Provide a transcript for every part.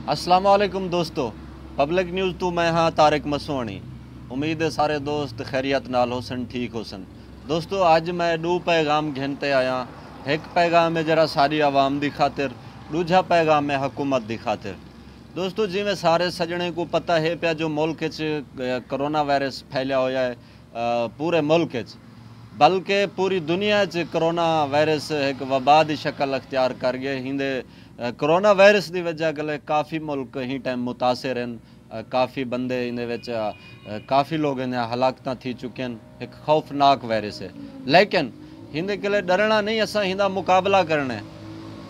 अस्सलाम वालेकुम दोस्तों, पब्लिक न्यूज़ तो मैं हाँ तारिक मसवाणी। उम्मीद है सारे दोस्त खैरियत नाल होसन, ठीक होसन। दोस्तों अज मैं दो पैगाम घिनते आया। एक पैगाम है जरा सारी आवाम की खातिर, दूजा पैगाम है हुकूमत की खातिर। दोस्तों जिमें सारे सजने को पता है पिया जो मुल्क करोना वायरस फैलिया होया है पूरे मुल्क बल्कि पूरी दुनिया करोना वायरस एक वबा की शक्ल अख्तियार कर गए। हिंदे करोना वायरस की वजह गले काफ़ी मुल्क ही टाइम मुतासिर हैं, काफ़ी बंदे इन काफ़ी लोग इन हलाकत थी चुके हैं। एक खौफनाक वायरस है, लेकिन हिंदे गले डरना नहीं, असा हिंदा मुकाबला करना है।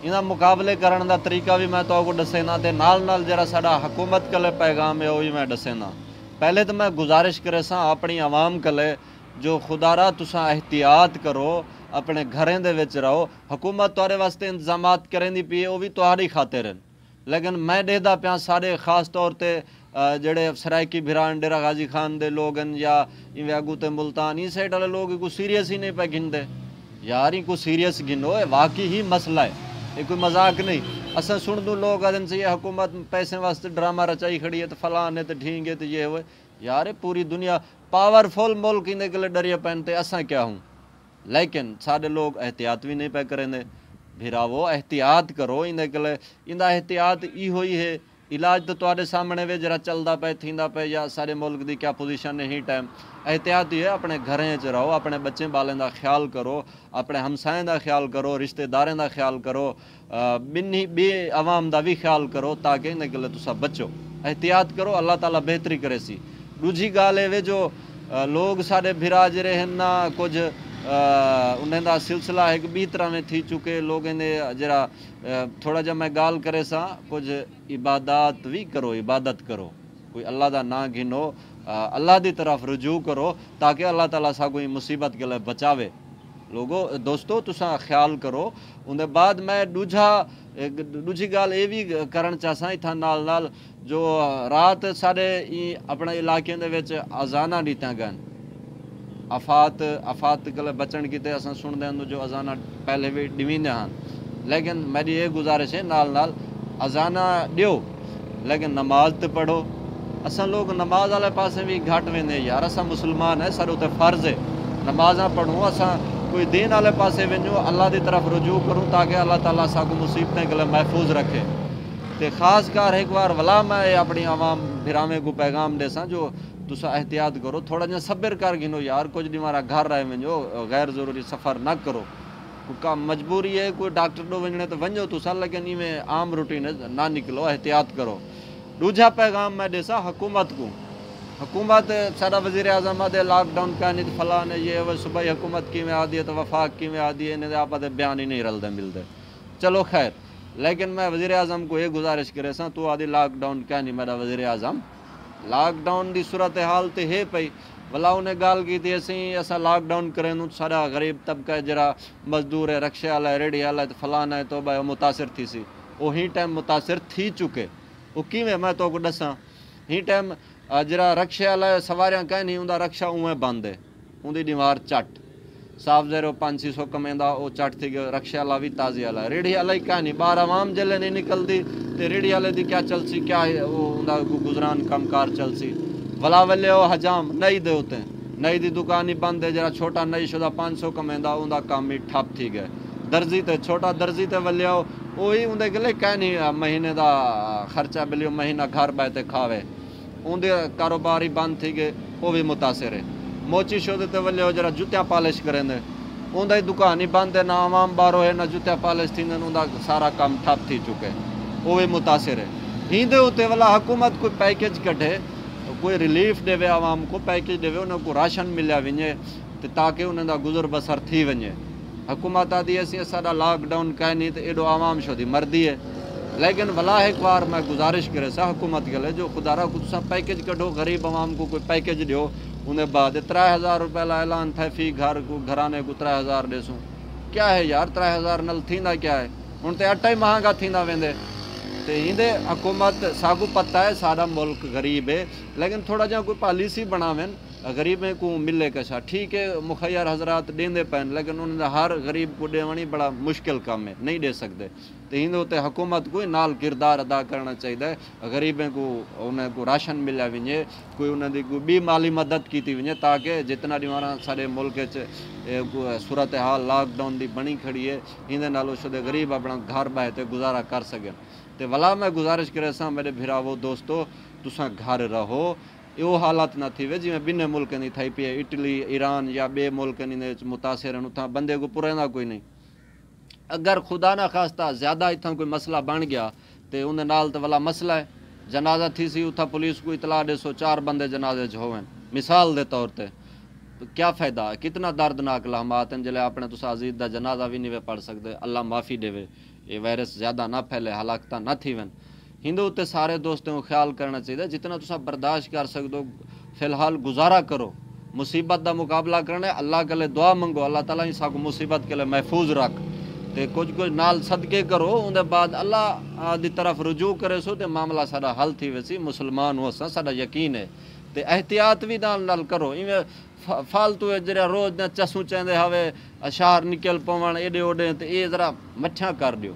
इन्हें मुकाबले करने का तरीका भी मैं तो दसेना, तो नाल जरा साडा हुकूमत कले पैगाम है वह भी मैं दसेना। पहले तो मैं गुजारिश करे सा अपनी आवाम कले जो खुदारा तुसा एहतियात करो, अपने घरें दे विच रहो। हुकूमत तुहाडे वास्ते इंतजामात करेंदी पई है, वह भी तुहाडी खातिर हैं। लेकिन मैं देखदा पिया सारे खास तौर पर जेड़े सरायकी भिरान डेरा गाजी खान दे लोग हैं या इवें अगू ते मुल्तान इस साइड वाले लोग को सीरियस ही नहीं पे गिनते। यार ही को सीरियस गिनो, वाकई ही मसला है, ये कोई मजाक नहीं। असा सुन दो लोग आदन से ये हुकूमत पैसे वास्ते ड्रामा रचाई खड़ी है, तो फलाने तो ठीक है, तो ये हुए। यार पूरी दुनिया पावरफुल मुल्क इन्हें गले डरिए पहनते, असा क्या हूँ। लेकिन सारे लोग एहतियात भी नहीं पे करेंगे। भिरावो एहतियात करो, इन्हें गले इंदा एहतियात इहो ही है। इलाज तो तुहाडे सामने वे जरा चलदा पे थींदा पे, या सारे मुल्क की क्या पोजीशन है ही टाइम। एहतियात ही है, अपने घरें च रहो, अपने बच्चे बालें का ख्याल करो, अपने हमसाएं का ख्याल करो, रिश्तेदारें का ख्याल करो, बिन्नी बे आवाम का भी ख्याल करो, ताकि इन्हें गले तुसा बचो। एहतियात करो, अल्लाह ताला बेहतरी करे सी। दूजी गाल है जो लोग साढ़े भिरा जरे हैं ना, कुछ उन्हें दा सिलसिला एक बी तरह में थी चुके। लोग इन्हें जरा थोड़ा जा मैं गाल करे सा, कुछ इबादत भी करो, इबादत करो, कोई अल्लाह दा ना गिनो, अल्लाह की तरफ रुजू करो, ताकि अल्लाह ताला सा कोई मुसीबत के लिए बचावे। लोगो दोस्तों तुसा ख्याल करो। उनके बाद मैं दूजी गाल ये भी करन चाहसा इत्थां नाल जो रात साढ़े अपने इलाके दे विच अजाना दीत्या गए, आफात गले बचन किते असां सुनदे हैं जो अजाना पहले भी दिवींदे हैं। लेकिन मेरी ये गुजारिश है नाल अजाना दियो, लेकिन नमाज तो पढ़ो। असां लोग नमाज वाले पासे भी घट वेंदे। यार असां मुसलमान है, सारे उत्ते फर्ज है नमाज़ां पढ़ूँ। असां कोई दीन वाले पासे वञूं, अल्लाह की तरफ रुजू करूँ, ताकि अल्लाह ताला साकू मुसीबतें गले महफूज रखे। तो खास कर एक बार वला मैं अपनी आवाम भिरावे को पैगाम देसा जो तुसा एहतियात करो, थोड़ा जा सब्र कर गिनो। यार कुछ दी मारा घर रहे वञो, गैर ज़रूरी सफ़र न करो। कोई मजबूरी है, कोई डॉक्टर डो वञने तो वञो तुसा, लेकिन इवें आम रूटीन ना निकलो, एहतियात करो। दूजा पैगाम मैं देसा हुकूमत को। हुकूमत सारा वज़ीर आज़म आदे लॉकडाउन का नहीं फलाने ये वो सुबह हुकूमत की में आदि है, तो वफाक की में आदि है, इन्हें आप बयान ही नहीं रलते मिलते। चलो खैर, लेकिन मैं वज़ीर आज़म को ये गुजारिश करे सा, तू आदि लॉकडाउन क्या नहीं मेरा वज़ीर आज़म। लॉकडाउन की सूरत हाल तो है पई, भला उन्हें गाल की थी असी असा लॉकडाउन करें सारा गरीब तबका जरा मजदूर है, रक्शे वाला है, रेडी वाला है, तो फलाना है, तो भाई मुतासिर थी सी। वो ही टाइम मुतासिर थी चुके। वो किवें मैं तो दसा, ही टाइम जरा रक्शे वाला सवारियां कह नहीं उनका रक्शा उवें बंद है, उनकी दीवार चट साफ जरो 500 कमेंदा वो चट थी गयो। रक्शे वाला भी ताज़े वाला, रेडी वाला ही क्या नहीं, बाहर आवाम जल्ले नहीं निकलती, तो रेडी वाले की क्या चलसी, क्या वो उनका गुजरान कमकार चलसी। वला वले वो हजाम नई दे होते नई दी दुकान ही बंद है, जरा छोटा नई शुदा 500 कमेंदा उनका काम ही ठप थी गए। दर्जी ते छोटा दर्जी ते वलिया वही उनके गले क्या नहीं महीने का खर्चा बिलियो, महीना घर बैठे खावे, उनके कारोबार ही बंद थी गए, वो भी मुतासिर है। मोची शोध ते वले जरा जुत्तियां पॉलिश करेंदे, उनकी दुकान ही बंद है, ना आवाम बारो है, ना जुत्तियां पॉलिश थी, उनका सारा काम ठप थी चुके, वो भी मुतासिर है। हिंदे उते वाला हुकूमत कोई पैकेज कढे, कोई रिलीफ देवे आवाम को, पैकेज देवे उन्हें को राशन मिलिया वञे, तो ताकि उन्हें गुजर बसर थी वञे। हुकूमत आदि असी सारा लॉकडाउन कह नहीं तो एडो आवाम शो दी मर्दी है। लेकिन भला एक बार मैं गुजारिश करे सा हुकूमत के लिए जो खुदारा कुछ पैकेज कढो, गरीब आवाम को कोई पैकेज दियो। उन्हें बाद 3000 रुपये ला ऐलान थे फी घर को, घराने को 3000 देसूँ। क्या है यार 3000 नल थींदा क्या है, हुण तो आटा ही महंगा थींदा वेंदे। तो हिंदे हुकूमत सागू पता है सारा मुल्क गरीब है, लेकिन थोड़ा जा कोई पॉलिसी बनावें غریبیں کو ملے کشا ٹھیک ہے مخیر حضرات دیندے پین لیکن انہوں نے ہر غریب کو دیونی بڑا مشکل کام ہے نہیں دے سکتے تو ہندو حکومت کو نال کردار ادا کرنا چاہیے غریبیں کو انہیں کو راشن ملیا ونجے کوئی انہوں نے کوئی بھی مالی مدد کی ونجے تاکہ جتنا دیوانا سارے ملک صورتحال لاک ڈاؤن دی بنی کھڑی ہے ہندے نالو شدے غریب اپنا گھر بہتے گزارا کر سکیں تو ولا میں گزارش کرے سا میرے بھراو دوستو تساں گھر رہو یہ حالت نہ تھی وے جی میں بنے ملکیں دی تھائی پی ہے اٹلی ایران یا بے ملکیں دی متاثر ہیں اتھاں بندے کو پرہنا کوئی نہیں اگر خدا نہ خواستہ زیادہ اتھاں کوئی مسئلہ بن گیا تے انہیں نال تے والا مسئلہ ہے جنازہ تھی سی اتھا پولیس کو اطلاع دے سو 4 بندے جنازے ہوئیں مثال دے طور تے تو کیا فائدہ کتنا دردناک لمحات ہیں جلے اپنے تسا عزیز دا جنازہ بھی نہیں پڑھ سکتے اللہ معافی دے وے یہ وائرس زیادہ نہ پھیلے ہلاکتہ نہ تھی ون ہندو تے سارے دوستوں کو خیال کرنا چاہیے جتنا تسا برداشت کر سکتے فی الحال گزارا کرو مصیبت دا مقابلہ کرنے اللہ کے لئے دعا منگو اللہ تعالیٰ ہی ساکو مصیبت کے لئے محفوظ رکھ تے کچھ نال صدقے کرو ان دے بعد اللہ دی طرف رجوع کرے سو تے معاملہ سارا حل تھی ویسی مسلمان ہو سا سارا یقین ہے تے احتیاط بھی نال کرو فالتو ہے جرا روز نہ چسوں چاہندے ہوے اشار نکل پون ایڈے اوڈے تے اے ذرا مٹھیاں کر دیو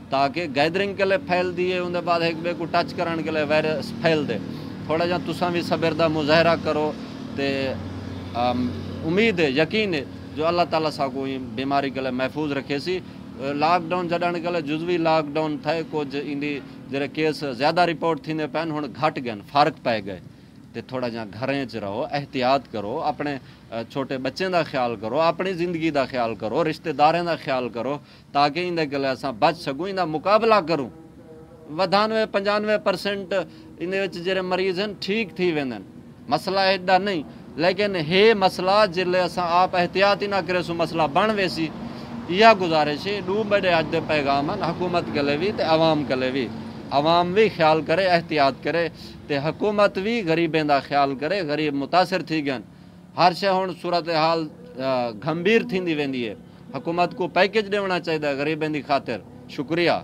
تاکہ گیدرنگ کے لئے پھیل دیے ان دے بعد ایک بے کو ٹچ کرن کے لئے وائرس پھیل دے تھوڑا جہاں تساں بھی صبر دا مظاہرہ کرو تے امید ہے یقین ہے جو اللہ تعالیٰ ساکو بیماری کے لئے محفوظ رکھے سی لاک ڈاؤن جڑن کے لئے جزوی لاک ڈاؤن تھے کچھ اندی جرے کیس زیادہ رپورٹ تھی پین ہن گھٹ گئے فرق پہ گئے تے تھوڑا جہاں گھریں چ رہو احتیاط کرو اپنے چھوٹے بچیں دا خیال کرو اپنی زندگی دا خیال کرو رشتہ داریں دا خیال کرو تاکہ اندے کے لئے اساں بچ سکوں اندا مقابلہ کروں 95-95% اندے وچ جڑے مریض ہیں ٹھیک تھی ویندن مسئلہ ایڈا نہیں لیکن ہے مسئلہ جلے اساں آپ احتیاط ہی نہ کرے سو مسئلہ بن ویسی یہ گزارش ہے دو بڑے اج دے پیغام ہیں حکومت کے لئے بھی تے عوام کے لئے بھی عوام بھی خیال کرے احتیاط کرے تے حکومت بھی غریبیں دا خیال کرے غریب متاثر تھی گئن ہر شے ہن صورتحال گھمبیر تھیندی ویندی ہے حکومت کو پیکج دیونا چاہیے غریبیں دی خاطر شکریہ